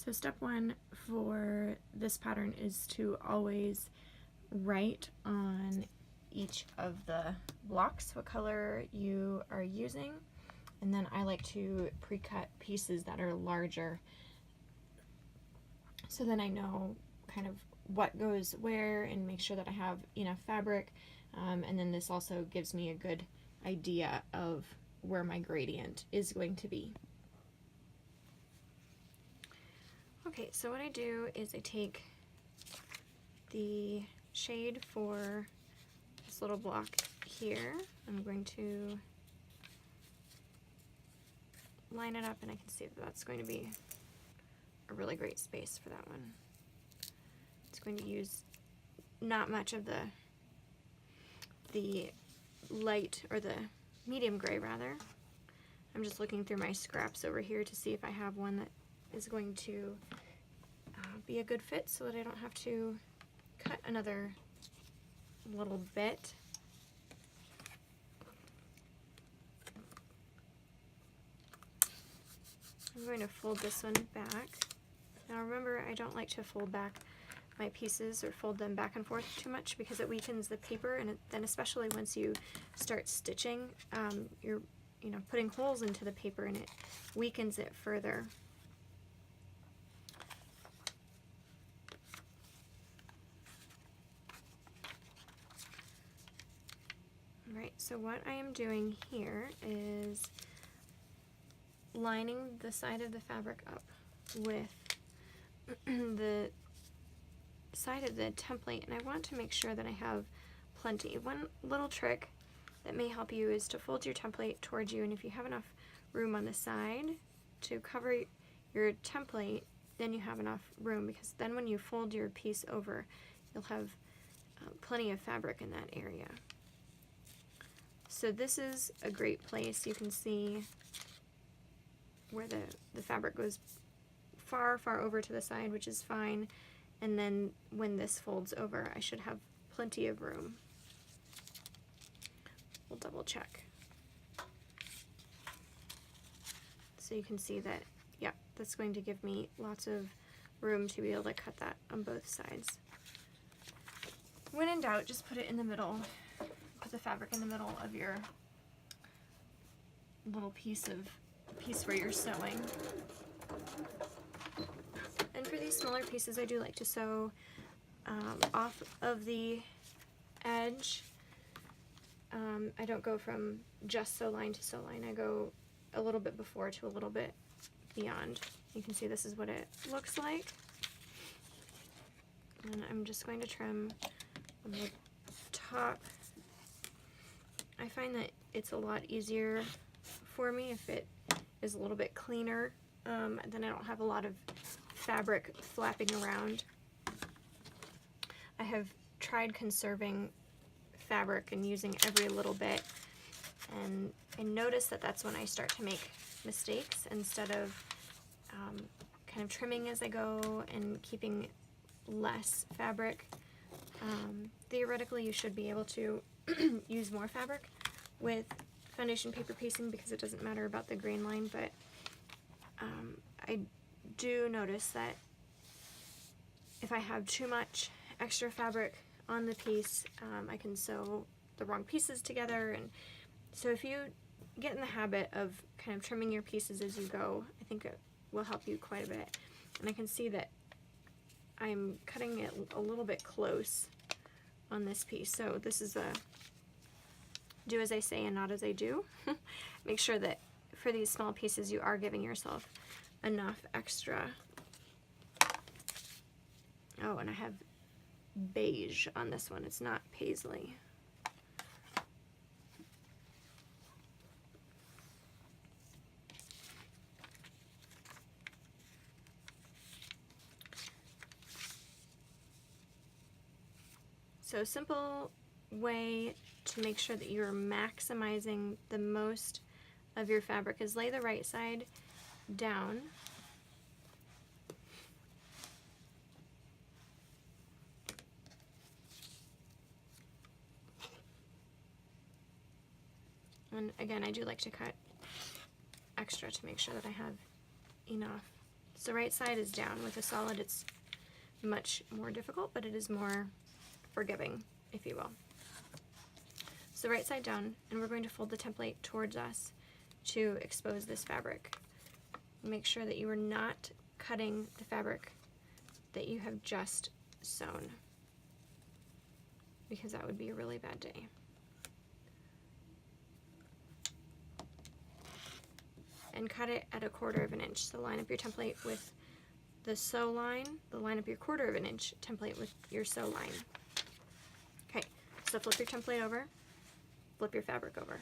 So step one for this pattern is to always write on each of the blocks what color you are using, and then I like to pre-cut pieces that are larger so then I know kind of what goes where and make sure that I have enough fabric, and then this also gives me a good idea of where my gradient is going to be. Okay, so what I do is I take the shade for this little block here. I'm going to line it up, and I can see that that's going to be a really great space for that one. It's going to use not much of the light, or the medium gray rather. I'm just looking through my scraps over here to see if I have one that is going to be a good fit so that I don't have to cut another little bit. I'm going to fold this one back. Now remember, I don't like to fold back my pieces or fold them back and forth too much because it weakens the paper, and then especially once you start stitching, you're putting holes into the paper and it weakens it further. Alright, so what I am doing here is lining the side of the fabric up with the side of the template, and I want to make sure that I have plenty. One little trick that may help you is to fold your template towards you, and if you have enough room on the side to cover your template, then you have enough room, because then when you fold your piece over, you'll have plenty of fabric in that area. So this is a great place. You can see where the fabric goes far, far over to the side, which is fine. And then when this folds over, I should have plenty of room. We'll double check. So you can see that, yeah, that's going to give me lots of room to be able to cut that on both sides. When in doubt, just put it in the middle. Put the fabric in the middle of your little piece where you're sewing. And for these smaller pieces, I do like to sew off of the edge. I don't go from just sew line to sew line. I go a little bit before to a little bit beyond. You can see this is what it looks like. And I'm just going to trim on the top. I find that it's a lot easier for me if it is a little bit cleaner, then I don't have a lot of fabric flapping around. I have tried conserving fabric and using every little bit, and I notice that that's when I start to make mistakes. Instead of kind of trimming as I go and keeping less fabric, theoretically you should be able to use more fabric with foundation paper piecing because it doesn't matter about the grain line, but I do notice that if I have too much extra fabric on the piece, I can sew the wrong pieces together. And so if you get in the habit of kind of trimming your pieces as you go, I think it will help you quite a bit. And I can see that I'm cutting it a little bit close on this piece. So this is a do as I say and not as I do. Make sure that for these small pieces you are giving yourself enough extra. Oh, and I have beige on this one. It's not paisley. So simple way to make sure that you're maximizing the most of your fabric is lay the right side down. And again, I do like to cut extra to make sure that I have enough So right side is down. With a solid, it's much more difficult, but it is more forgiving, if you will. So right side down, and we're going to fold the template towards us to expose this fabric. Make sure that you are not cutting the fabric that you have just sewn, because that would be a really bad day. And cut it at 1/4 of an inch. So line up your template with the sew line, line up your 1/4 of an inch template with your sew line. Okay, so flip your template over, flip your fabric over.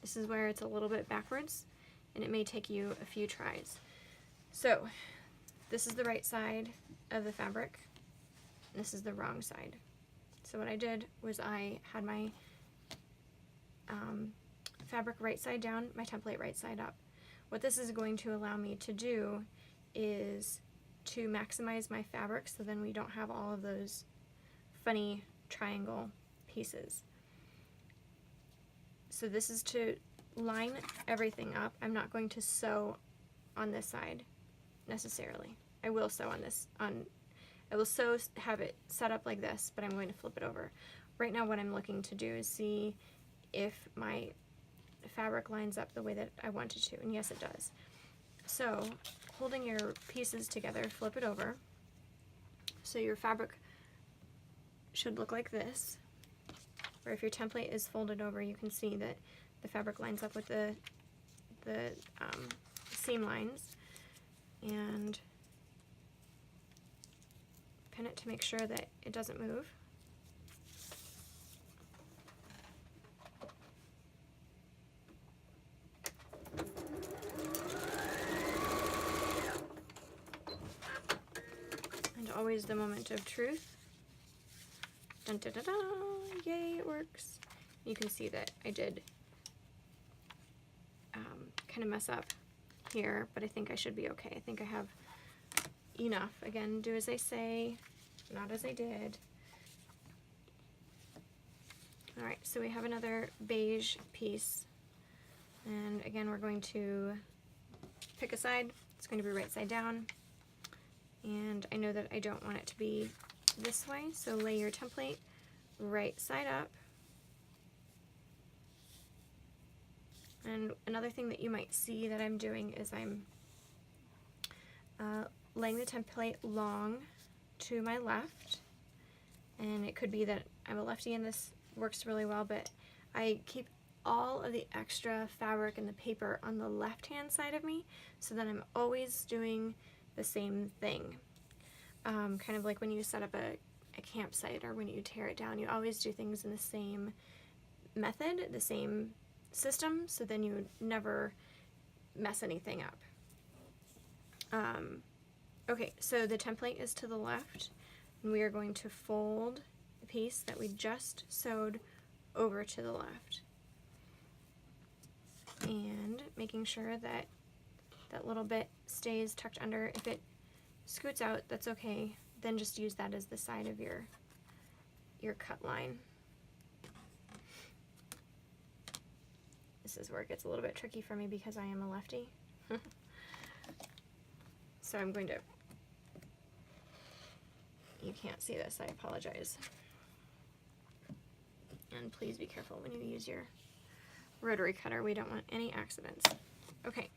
This is where it's a little bit backwards, and it may take you a few tries. So this is the right side of the fabric, and this is the wrong side. So what I did was I had my fabric right side down, my template right side up. What this is going to allow me to do is to maximize my fabric, so then we don't have all of those funny triangle pieces. So this is to line everything up. I'm not going to sew on this side necessarily. I will sew on this, I will have it set up like this, but I'm going to flip it over. Right now what I'm looking to do is see if my fabric lines up the way that I want it to, and yes, it does. So holding your pieces together, flip it over. So your fabric should look like this, or if your template is folded over, you can see that the fabric lines up with the seam lines, and pin it to make sure that it doesn't move. And always the moment of truth. Dun, da, da, da. Yay, it works. You can see that I did kind of mess up here, but I think I should be okay. I think I have enough. Again, do as I say, not as I did. Alright, so we have another beige piece, and again we're going to pick a side. It's going to be right side down, and I know that I don't want it to be this way, so lay your template right side up. And another thing that you might see that I'm doing is I'm laying the template long to my left, and it could be that I'm a lefty and this works really well, but I keep all of the extra fabric and the paper on the left hand side of me, so that I'm always doing the same thing. Kind of like when you set up a campsite, or when you tear it down, you always do things in the same method, the same system, so then you would never mess anything up. Okay, so the template is to the left, and we are going to fold the piece that we just sewed over to the left, and making sure that that little bit stays tucked under. If it scoots out, that's okay, then just use that as the side of your cut line. This is where it gets a little bit tricky for me because I am a lefty. So I'm going to, you can't see this, I apologize. And please be careful when you use your rotary cutter. We don't want any accidents. Okay.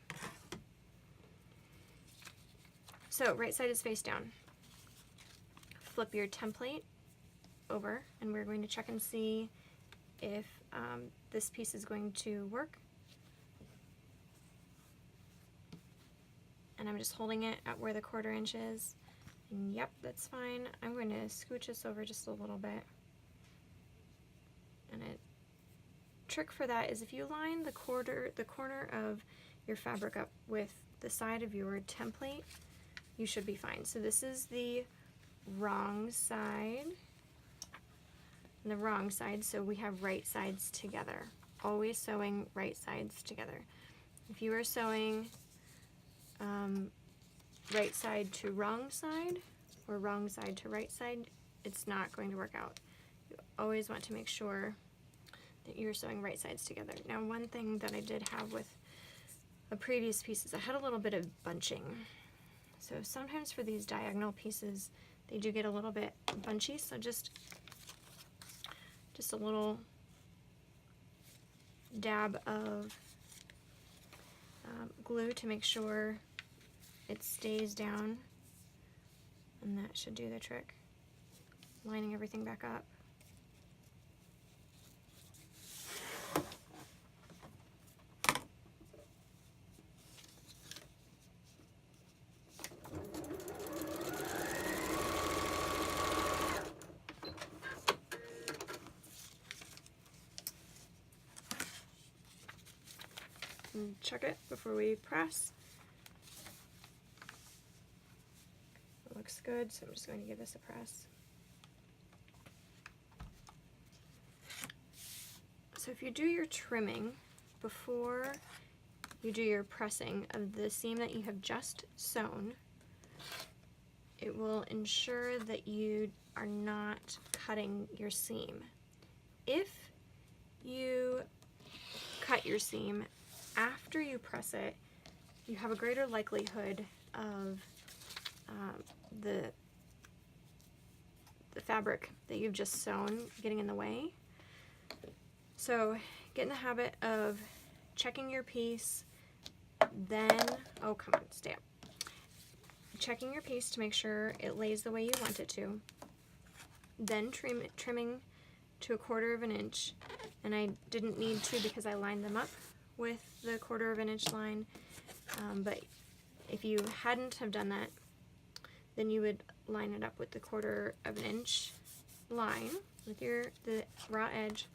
So right side is face down. Flip your template over, and we're going to check and see if this piece is going to work. And I'm just holding it at where the 1/4 inch is. And yep, that's fine. I'm going to scooch this over just a little bit. And a trick for that is if you line the corner of your fabric up with the side of your template, you should be fine. So this is the wrong side and the wrong side, so we have right sides together. Always sewing right sides together. If you are sewing right side to wrong side or wrong side to right side, it's not going to work out. You always want to make sure that you're sewing right sides together. Now, one thing that I did have with a previous piece is I had a little bit of bunching. So sometimes for these diagonal pieces, they do get a little bit bunchy, so just a little dab of glue to make sure it stays down, and that should do the trick. Lining everything back up. And check it before we press. It looks good, so I'm just going to give this a press. So if you do your trimming before you do your pressing of the seam that you have just sewn, it will ensure that you are not cutting your seam. If you cut your seam after you press it, you have a greater likelihood of the fabric that you've just sewn getting in the way. So get in the habit of checking your piece, then, oh come on, stay up. Checking your piece to make sure it lays the way you want it to, then trimming to 1/4 of an inch, and I didn't need to because I lined them up with the 1/4 of an inch line, but if you hadn't have done that, then you would line it up with the 1/4 of an inch line with the raw edge,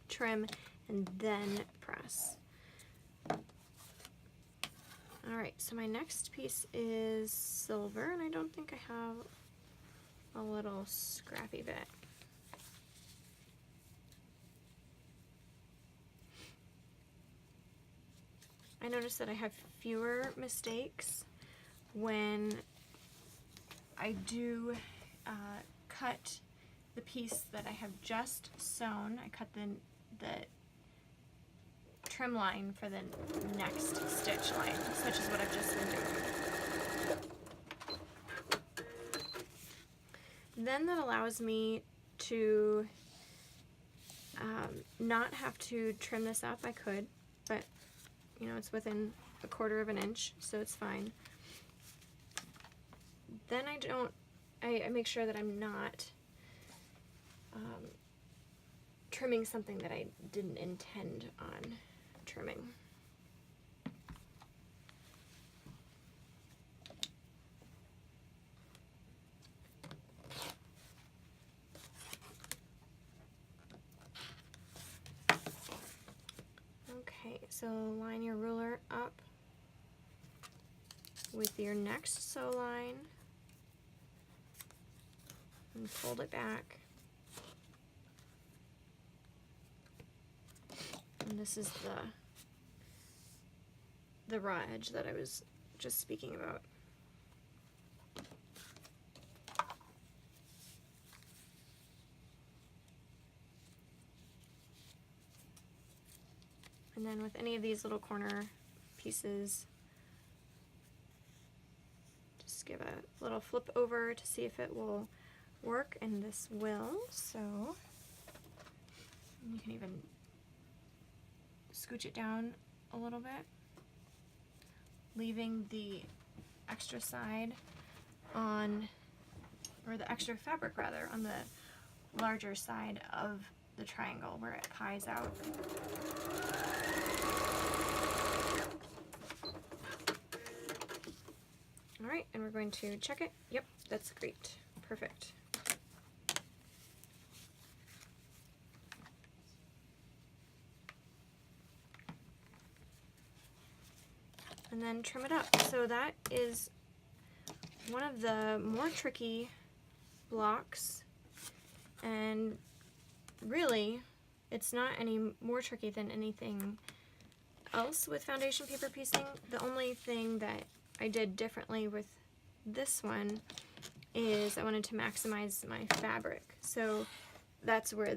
trim, and then press. Alright, so my next piece is silver, and I don't think I have a little scrappy bit. I noticed that I have fewer mistakes when I do cut the piece that I have just sewn. I cut the trim line for the next stitch line, such as what I've just been doing. Then that allows me to not have to trim this up. I could, but you know, it's within 1/4 of an inch, so it's fine. Then I make sure that I'm not trimming something that I didn't intend on trimming. Okay, so line your ruler up with your next sew line and fold it back. And this is the raw edge that I was just speaking about. And then with any of these little corner pieces, just give a little flip over to see if it will work, and this will. So you can even scooch it down a little bit, leaving the extra side on, or the extra fabric rather, on the larger side of the triangle where it pies out. Alright, and we're going to check it. Yep, that's great. Perfect. And then trim it up. So that is one of the more tricky blocks, and really it's not any more tricky than anything else with foundation paper piecing. The only thing that I did differently with this one is I wanted to maximize my fabric. So that's where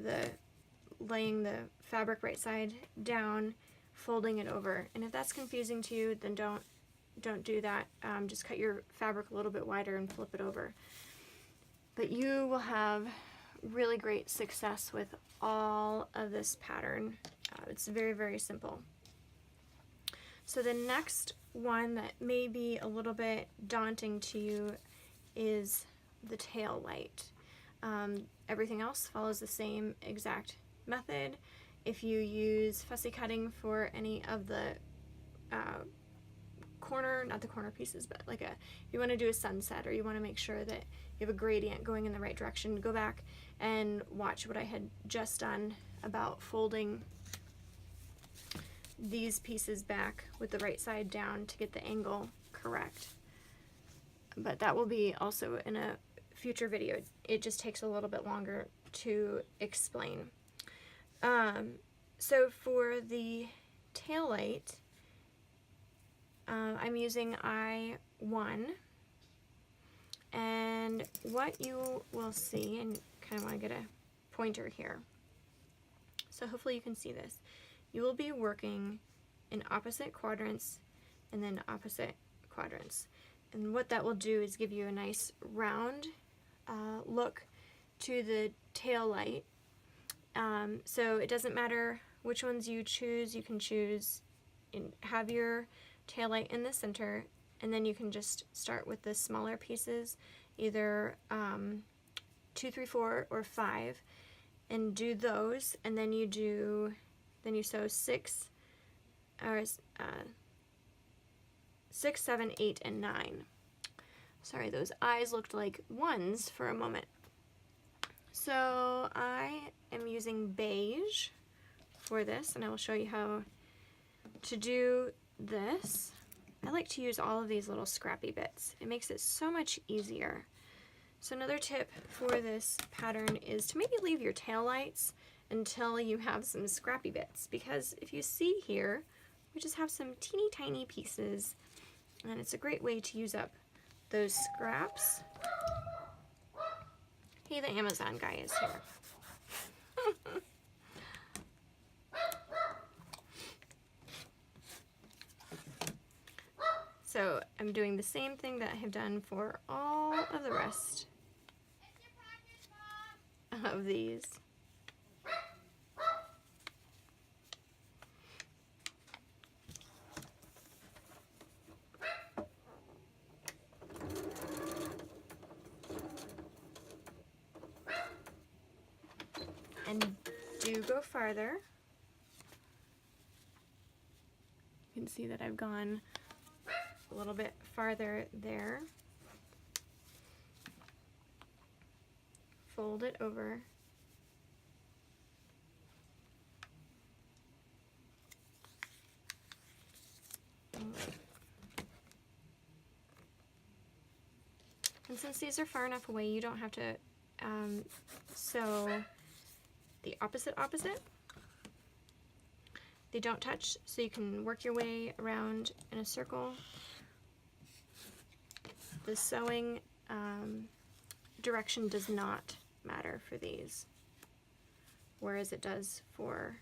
laying the fabric right side down, folding it over. And if that's confusing to you, then don't do that. Just cut your fabric a little bit wider and flip it over. But you will have really great success with all of this pattern. It's very, very simple. So the next one that may be a little bit daunting to you is the tail light. Everything else follows the same exact method. If you use fussy cutting for any of the not the corner pieces, but like you want to do a sunset, or you want to make sure that you have a gradient going in the right direction, go back and watch what I had just done about folding these pieces back with the right side down to get the angle correct. But that will be also in a future video. It just takes a little bit longer to explain. So for the tail light, I'm using I1, and what you will see, and kind of want to get a pointer here, so hopefully you can see this. You will be working in opposite quadrants and then opposite quadrants, and what that will do is give you a nice round look to the tail light. So it doesn't matter which ones you choose. You can choose and have your tail light in the center, and then you can just start with the smaller pieces, either 2, 3, 4, or 5, and do those, and then you sew 6, 7, 8, and 9. Sorry, those eyes looked like 1s for a moment. So I am using beige for this, and I will show you how to do this. I like to use all of these little scrappy bits. It makes it so much easier. So another tip for this pattern is to maybe leave your tail lights until you have some scrappy bits, because if you see here, we just have some teeny tiny pieces, and it's a great way to use up those scraps. Hey, the Amazon guy is here. So I'm doing the same thing that I have done for all of the rest of these. And do go farther. You can see that I've gone a little bit farther there. Fold it over. And since these are far enough away, you don't have to sew the opposite. They don't touch, so you can work your way around in a circle. The sewing direction does not matter for these, whereas it does for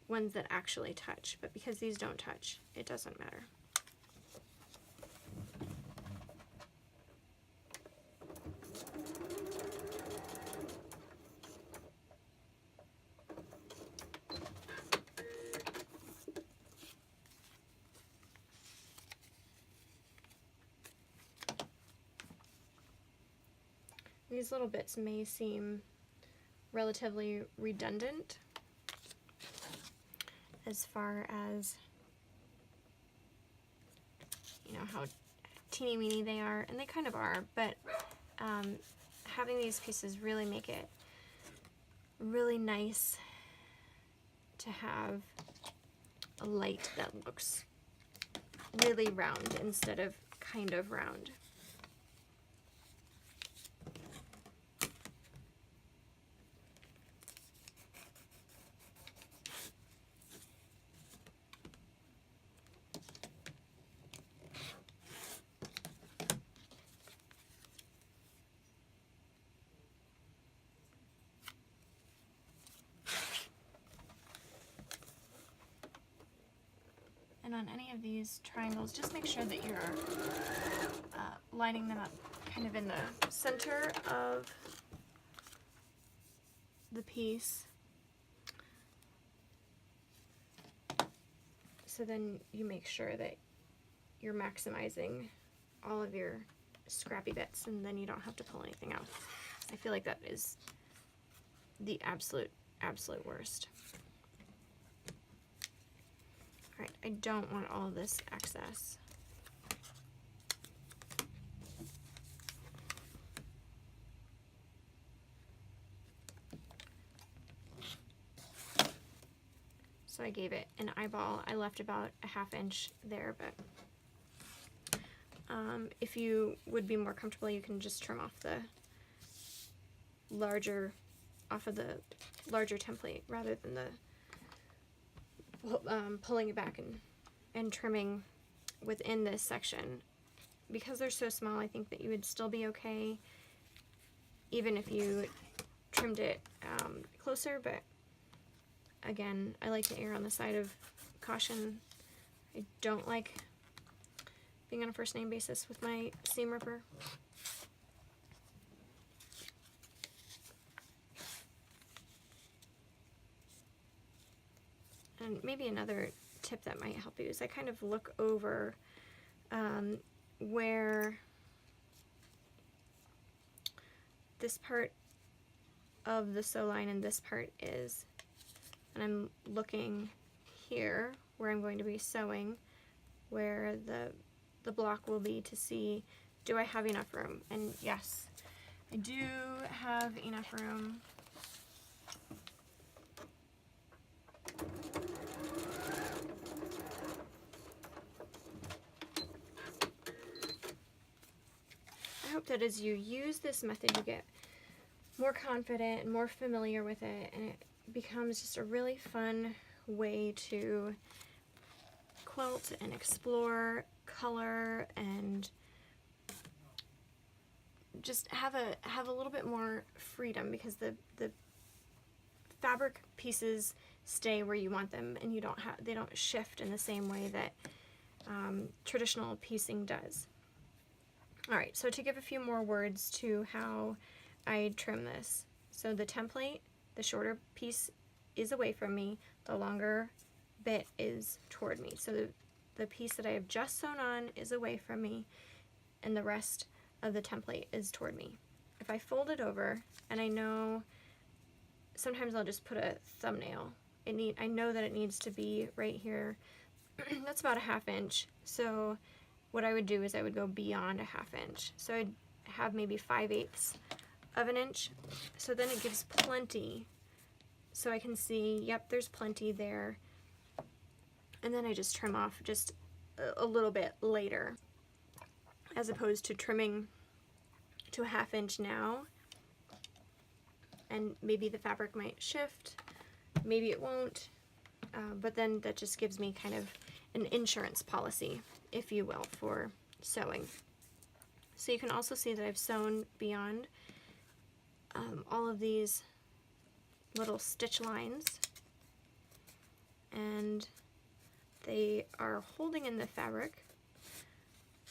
ones that actually touch. But because these don't touch, it doesn't matter. These little bits may seem relatively redundant as far as, you know, how teeny weeny they are, and they kind of are, but having these pieces really make it really nice to have a light that looks really round instead of kind of round. And on any of these triangles, just make sure that you're lining them up kind of in the center of the piece. So then you make sure that you're maximizing all of your scrappy bits, and then you don't have to pull anything out. I feel like that is the absolute worst. All right, I don't want all of this excess. So I gave it an eyeball. I left about a 1/2 inch there, but if you would be more comfortable, you can just trim off the larger template rather than the pulling it back and trimming within this section. Because they're so small, I think that you would still be okay even if you trimmed it closer, but again, I like to err on the side of caution. I don't like being on a first name basis with my seam ripper. And maybe another tip that might help you is I kind of look over where this part of the sew line and this part is. And I'm looking here where I'm going to be sewing, where the block will be, to see, do I have enough room? And yes, I do have enough room. I hope that as you use this method, you get more confident and more familiar with it, and it becomes just a really fun way to quilt and explore color and just have a little bit more freedom, because the fabric pieces stay where you want them, and they don't shift in the same way that traditional piecing does. All right, so to give a few more words to how I trim this. So the template, the shorter piece is away from me, the longer bit is toward me. So the piece that I have just sewn on is away from me, and the rest of the template is toward me. If I fold it over, and I know sometimes I'll just put a thumbnail. I know that it needs to be right here. That's about a 1/2 inch. So what I would do is I would go beyond a 1/2 inch. So I'd have maybe 5/8 of an inch. So then it gives plenty. So I can see, yep, there's plenty there. And then I just trim off just a little bit later, as opposed to trimming to a 1/2 inch now. And maybe the fabric might shift, maybe it won't, but then that just gives me kind of an insurance policy, if you will, for sewing. So you can also see that I've sewn beyond all of these little stitch lines, and they are holding in the fabric.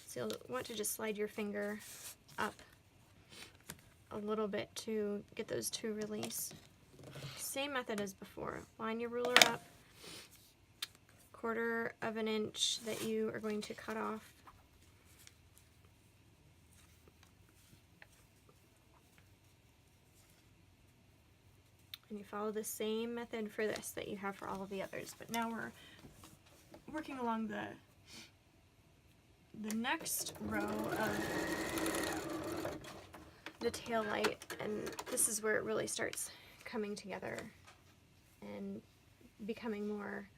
So you'll want to just slide your finger up a little bit to get those to release. Same method as before. Line your ruler up, 1/4 of an inch that you are going to cut off. And you follow the same method for this that you have for all of the others. But now we're working along the next row of the tail light, and this is where it really starts coming together and becoming more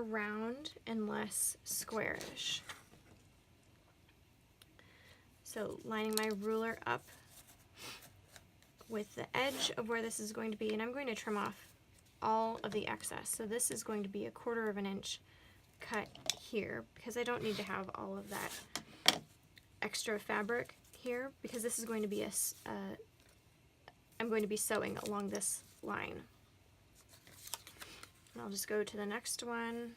round and less squarish. So lining my ruler up with the edge of where this is going to be, and I'm going to trim off all of the excess. So this is going to be a 1/4 of an inch cut here, because I don't need to have all of that extra fabric here, because this is going to be I'm going to be sewing along this line. And I'll just go to the next one,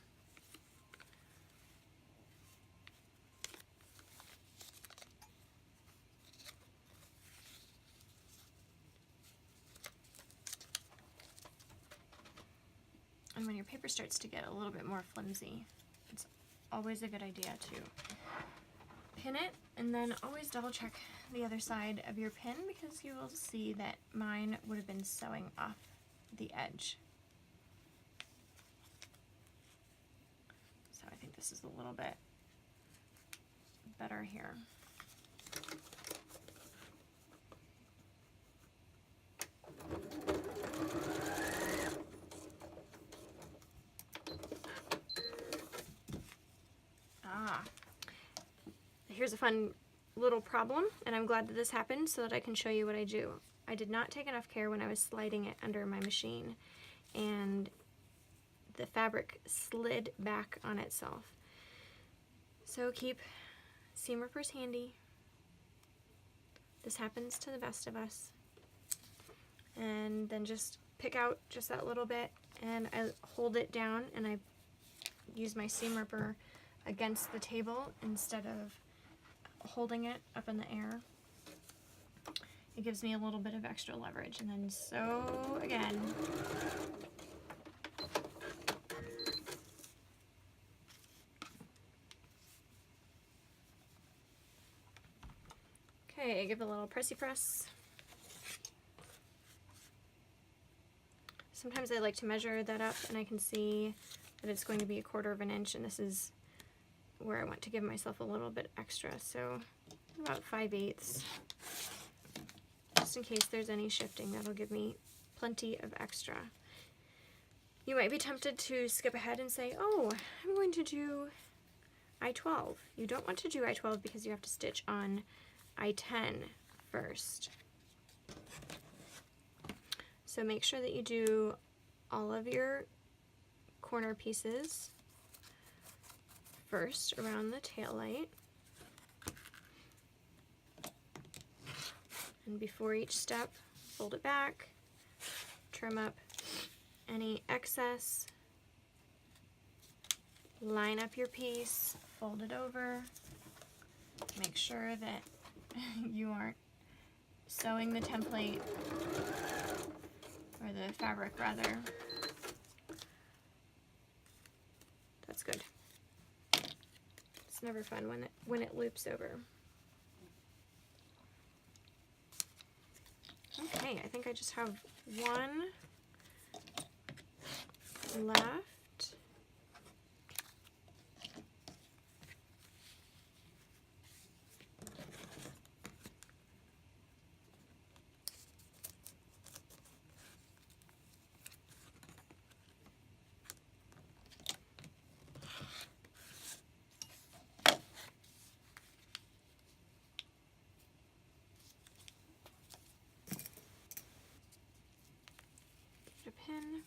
paper starts to get a little bit more flimsy, it's always a good idea to pin it, and then always double check the other side of your pin, because you will see that mine would have been sewing off the edge. So I think this is a little bit better here. Here's a fun little problem, and I'm glad that this happened so that I can show you what I do. I did not take enough care when I was sliding it under my machine, and the fabric slid back on itself. So keep seam rippers handy. This happens to the best of us. And then just pick out just that little bit, and I hold it down, and I use my seam ripper against the table instead of holding it up in the air. It gives me a little bit of extra leverage, and then sew again. Okay, give it a little pressy press. Sometimes I like to measure that up, and I can see that it's going to be 1/4 of an inch, and this is where I want to give myself a little bit extra, so about 5/8, just in case there's any shifting. That'll give me plenty of extra. You might be tempted to skip ahead and say, oh, I'm going to do I-12. You don't want to do I-12 because you have to stitch on I-10 first. So make sure that you do all of your corner pieces first around the tail light, and before each step, fold it back, trim up any excess, line up your piece, fold it over, make sure that you aren't sewing the template, or the fabric rather. That's good. It's never fun when it loops over. Okay, I think I just have one left. Pin.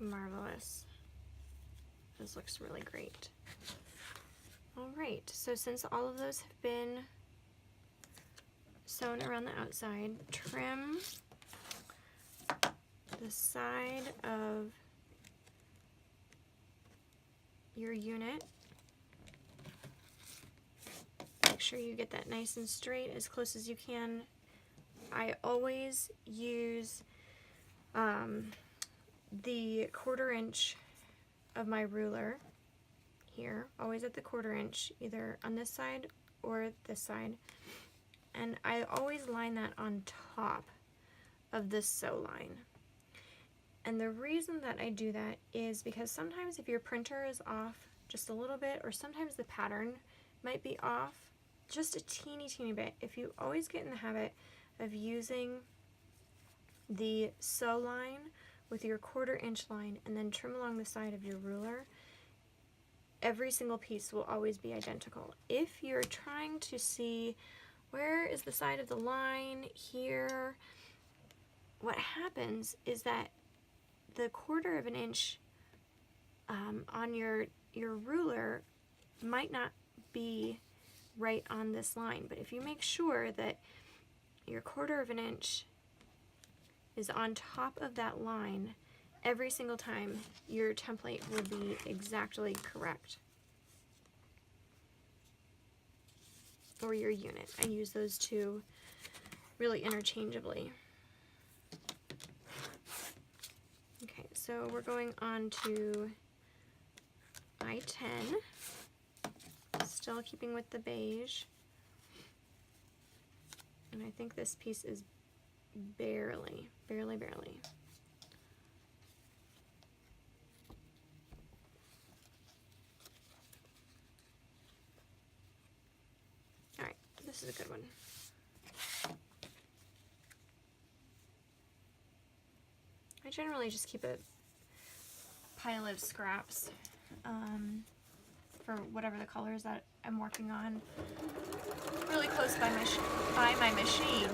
Marvelous. This looks really great. All right, so since all of those have been sewn around the outside, trim the side of your unit. Make sure you get that nice and straight as close as you can. I always use the 1/4 inch of my ruler here, always at the 1/4 inch, either on this side or this side, and I always line that on top of the sew line. And the reason that I do that is because sometimes if your printer is off just a little bit, or sometimes the pattern might be off just a teeny bit, if you always get in the habit of using the sew line with your 1/4 inch line and then trim along the side of your ruler, every single piece will always be identical. If you're trying to see where is the side of the line here, what happens is that the 1/4 of an inch on your ruler might not be right on this line, but if you make sure that your 1/4 of an inch is on top of that line every single time your template will be exactly correct. Or your unit. I use those two really interchangeably. Okay, so we're going on to I-10, still keeping with the beige. And I think this piece is barely. Alright, this is a good one. I generally just keep a pile of scraps for whatever the colors that I'm working on really close by my machine.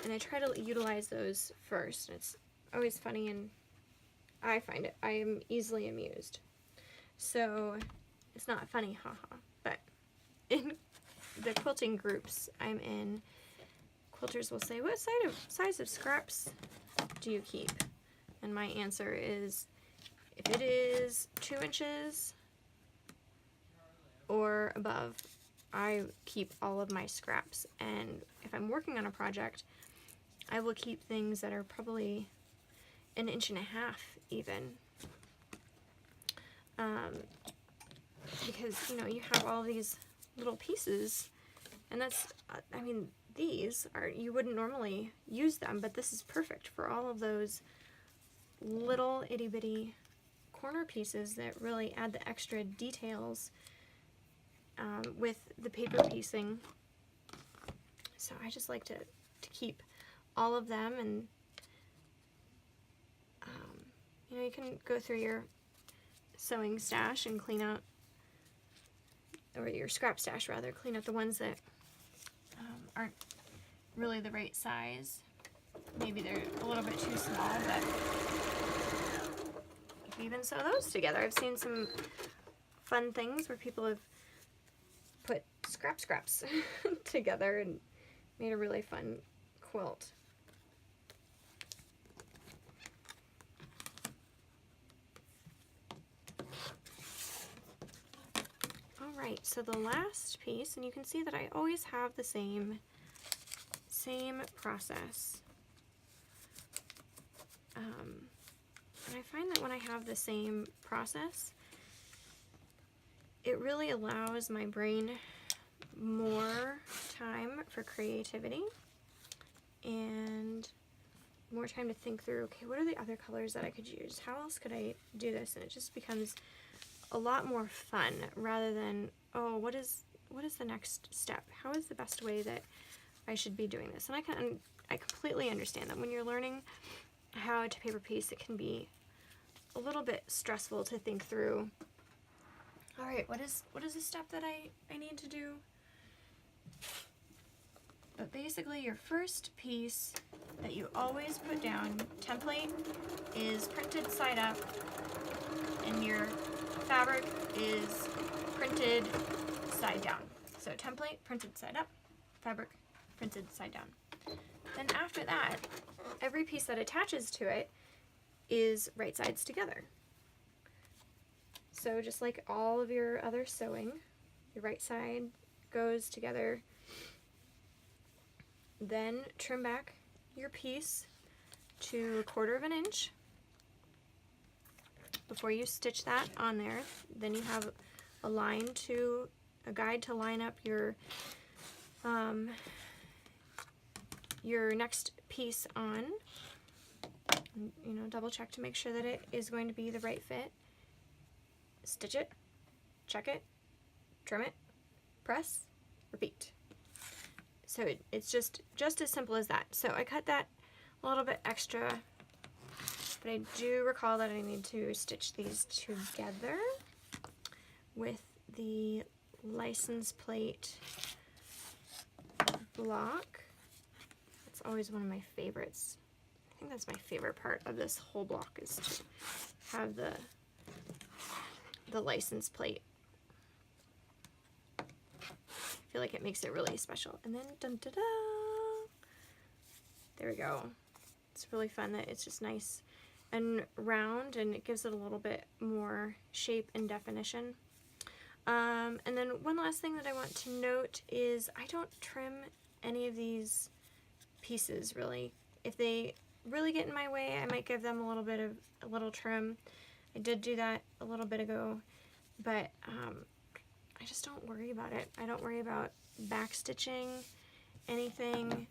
And I try to utilize those first. It's always funny, and I find it, I am easily amused. So it's not funny, haha, but in the quilting groups I'm in, quilters will say, what size of scraps do you keep? And my answer is, if it is 2 inches or above, I keep all of my scraps. And if I'm working on a project, I will keep things that are probably 1.5 inches even. Because, you know, you have all these little pieces, and that's, I mean, these are, you wouldn't normally use them, but this is perfect for all of those little itty bitty corner pieces that really add the extra details with the paper piecing. So I just like to keep all of them, and you know, you can go through your sewing stash and clean out, or your scrap stash rather, clean out the ones that aren't really the right size. Maybe they're a little bit too small, but you can even sew those together. I've seen some fun things where people have put scraps together and made a really fun quilt. Alright, so the last piece, and you can see that I always have the same process. And I find that when I have the same process, it really allows my brain more time for creativity and more time to think through, okay, what are the other colors that I could use? How else could I do this? And it just becomes a lot more fun rather than, oh, what is the next step? How is the best way that I should be doing this? And I completely understand that when you're learning how to paper piece, it can be a little bit stressful to think through, all right, what is the step that I need to do? But basically, your first piece that you always put down, template, is printed side up, and your fabric is printed side down. So template, printed side up, fabric, printed side down. Then after that, every piece that attaches to it is right sides together. So just like all of your other sewing, your right side goes together. Then trim back your piece to 1/4 inch before you stitch that on there. Then you have a guide to line up your next piece on. You know, double check to make sure that it is going to be the right fit. Stitch it, check it, trim it, press, repeat. So it's just as simple as that. So I cut that a little bit extra, but I do recall that I need to stitch these together with the license plate block. That's always one of my favorites. I think that's my favorite part of this whole block, is to have the license plate. I feel like it makes it really special. And then dun da da, there we go. It's really fun that it's just nice and round, and it gives it a little bit more shape and definition. And then one last thing that I want to note is I don't trim any of these pieces really. If they really get in my way, I might give them a little trim. I did do that a little bit ago, but I just don't worry about it. I don't worry about back stitching anything,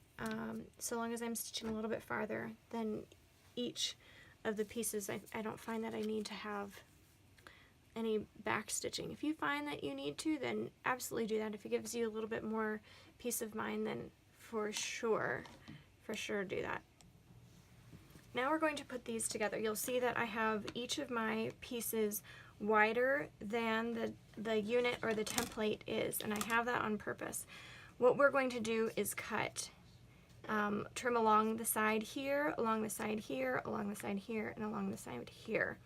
so long as I'm stitching a little bit farther than each of the pieces. I don't find that I need to have any back stitching. If you find that you need to, then absolutely do that. If it gives you a little bit more peace of mind, then for sure do that. Now we're going to put these together. You'll see that I have each of my pieces wider than the unit or the template is, and I have that on purpose. What we're going to do is cut, trim along the side here, along the side here, along the side here, and along the side here.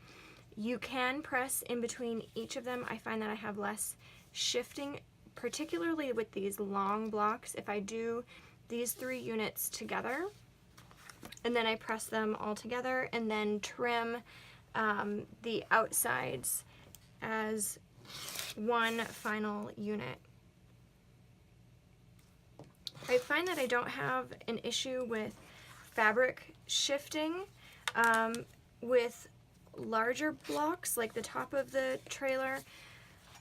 You can press in between each of them. I find that I have less shifting, particularly with these long blocks. If I do these 3 units together, and then I press them all together and then trim the outsides as one final unit. I find that I don't have an issue with fabric shifting with larger blocks like the top of the trailer.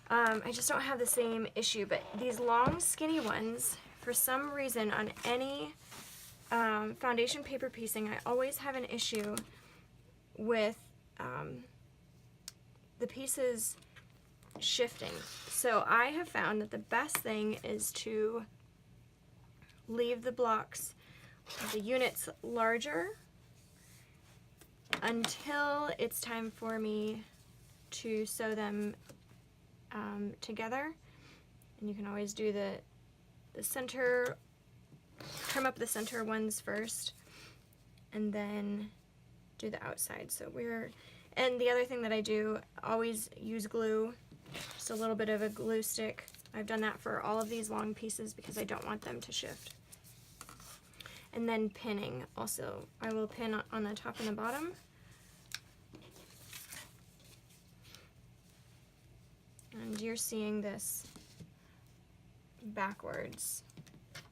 I just don't have the same issue, but these long skinny ones, for some reason on any foundation paper piecing, I always have an issue with the pieces shifting. So I have found that the best thing is to leave the blocks, the units larger until it's time for me to sew them together. And you can always do the center, trim up the center ones first, and then do the outside. So and the other thing that I do, always use glue, just a little bit of a glue stick. I've done that for all of these long pieces because I don't want them to shift. And then pinning also. I will pin on the top and the bottom. And you're seeing this backwards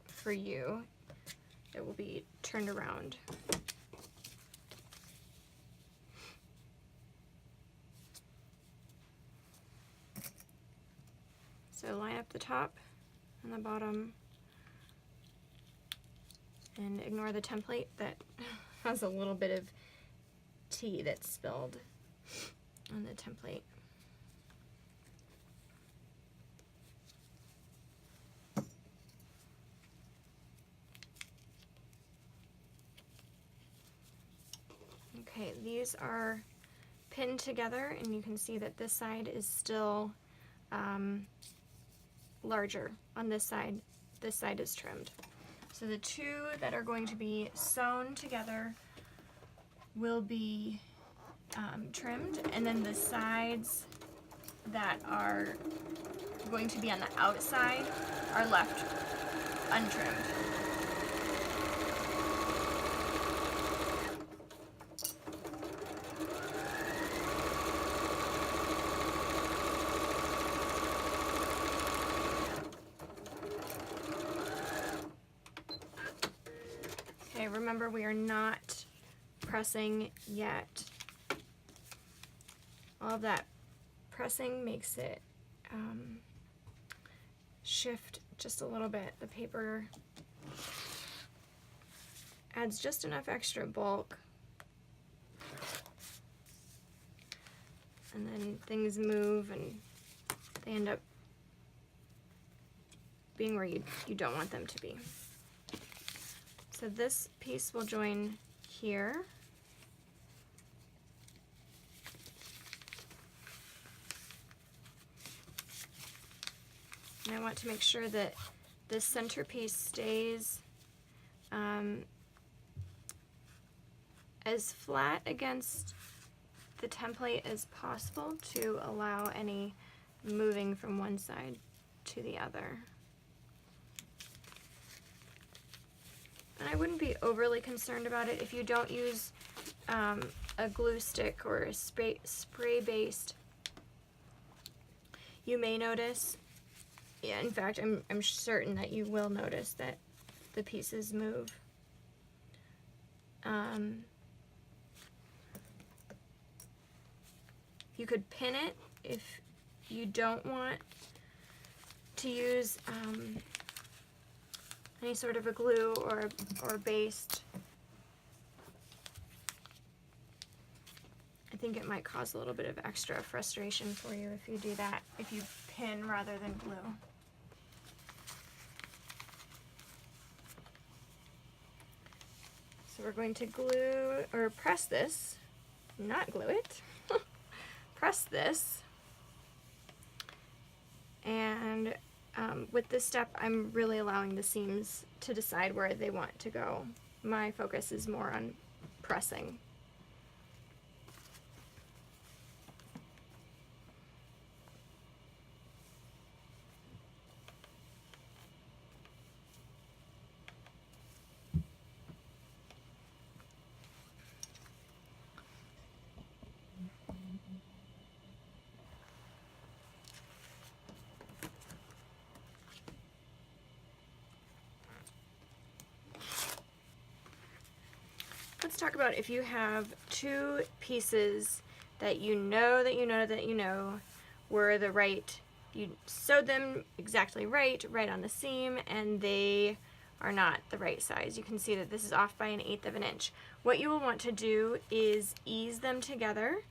for you. It will be turned around. So line up the top and the bottom and ignore the template that has a little bit of tea that's spilled on the template. Okay, these are pinned together, and you can see that this side is still larger on this side. This side is trimmed. So the 2 that are going to be sewn together will be trimmed, and then the sides that are going to be on the outside are left untrimmed. Okay, remember we are not pressing yet. All of that pressing makes it shift just a little bit. The paper adds just enough extra bulk, and then things move and they end up being where you don't want them to be. So this piece will join here. And I want to make sure that this centerpiece stays as flat against the template as possible to allow any moving from one side to the other. And I wouldn't be overly concerned about it if you don't use a glue stick or a spray-based. You may notice, yeah, in fact, I'm certain that you will notice that the pieces move. You could pin it if you don't want to use any sort of a glue or based. I think it might cause a little bit of extra frustration for you if you do that, if you pin rather than glue. So we're going to glue or press this, not glue it, press this. And with this step, I'm really allowing the seams to decide where they want to go. My focus is more on pressing. Let's talk about if you have two pieces that you know were the right, you sewed them exactly right on the seam, and they are not the right size. You can see that this is off by 1/8 of an inch. What you will want to do is ease them together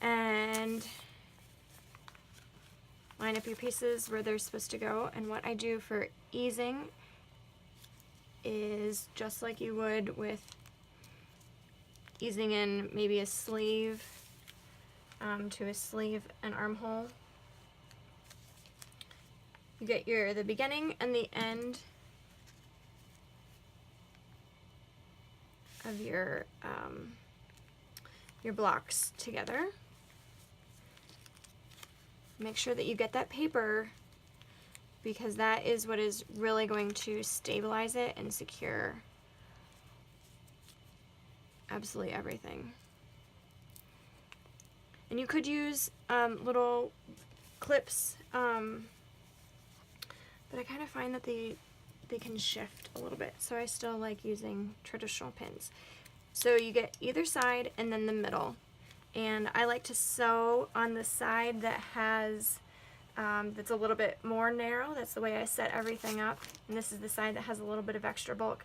and line up your pieces where they're supposed to go. And what I do for easing is just like you would with easing in maybe a sleeve to a sleeve and armhole. You get the beginning and the end of your blocks together. Make sure that you get that paper, because that is what is really going to stabilize it and secure absolutely everything. And you could use little clips, but I kind of find that they can shift a little bit, so I still like using traditional pins. So you get either side and then the middle, and I like to sew on the side that has that's a little bit more narrow. That's the way I set everything up, and this is the side that has a little bit of extra bulk,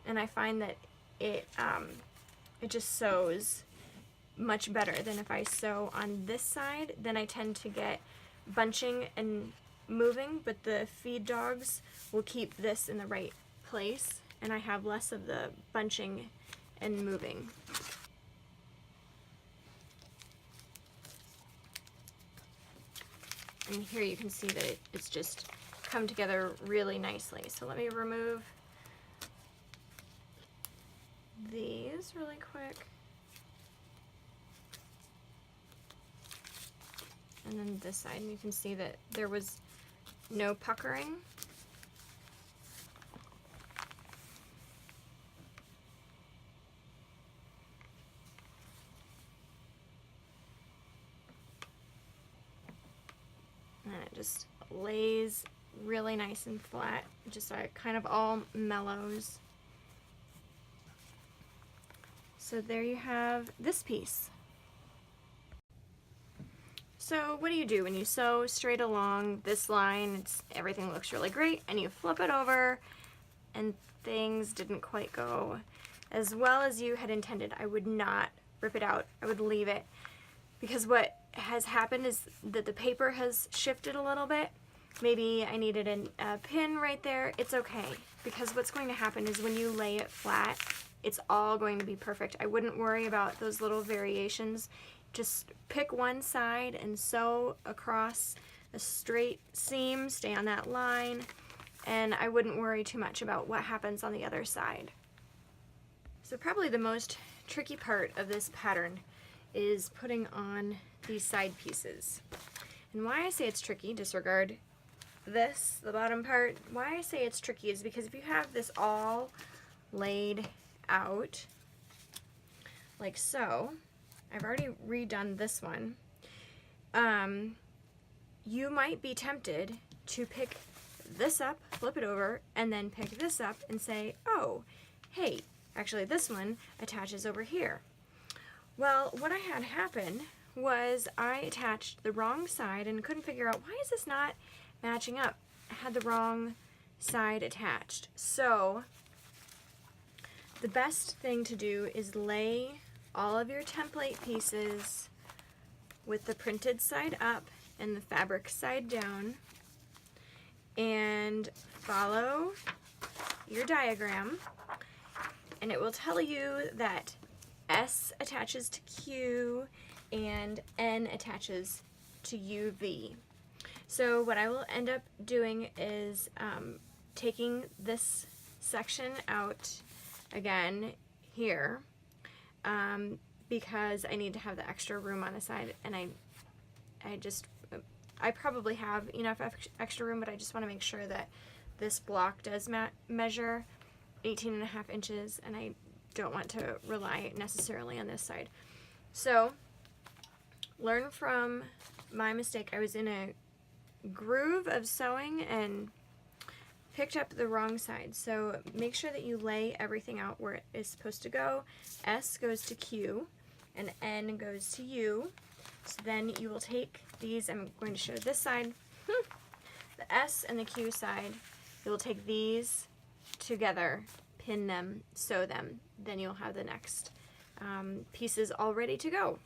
and I find that it just sews much better than if I sew on this side. Then I tend to get bunching and moving, but the feed dogs will keep this in the right place, and I have less of the bunching and moving. And here you can see that it's just come together really nicely. So let me remove these really quick. And then this side, and you can see that there was no puckering. And it just lays really nice and flat, just so it kind of all mellows. So there you have this piece. So what do when you sew straight along this line? Everything looks really great, and you flip it over and things didn't quite go as well as you had intended. I would not rip it out. I would leave it, because what has happened is that the paper has shifted a little bit. Maybe I needed a pin right there. It's okay, because what's going to happen is when you lay it flat, it's all going to be perfect. I wouldn't worry about those little variations. Just pick one side and sew across a straight seam, stay on that line, and I wouldn't worry too much about what happens on the other side. So probably the most tricky part of this pattern is putting on these side pieces. And why I say it's tricky, disregard this, the bottom part, why I say it's tricky is because if you have this all laid out like so, I've already redone this one, you might be tempted to pick this up, flip it over, and then pick this up and say, oh, hey, actually this one attaches over here. Well, what I had happen was I attached the wrong side and couldn't figure out, why is this not matching up? I had the wrong side attached. So the best thing to do is lay all of your template pieces with the printed side up and the fabric side down, and follow your diagram, and it will tell you that S attaches to Q and N attaches to UV. So what I will end up doing is taking this section out again here, because I need to have the extra room on the side, and I probably have enough extra room, but I just want to make sure that this block does measure 18.5 inches, and I don't want to rely necessarily on this side. So learn from my mistake. I was in a groove of sewing and picked up the wrong side. So make sure that you lay everything out where it is supposed to go. S goes to Q and N goes to U. So then you will take these, I'm going to show this side, the S and the Q side, you will take these together, pin them, sew them, then you'll have the next pieces all ready to go.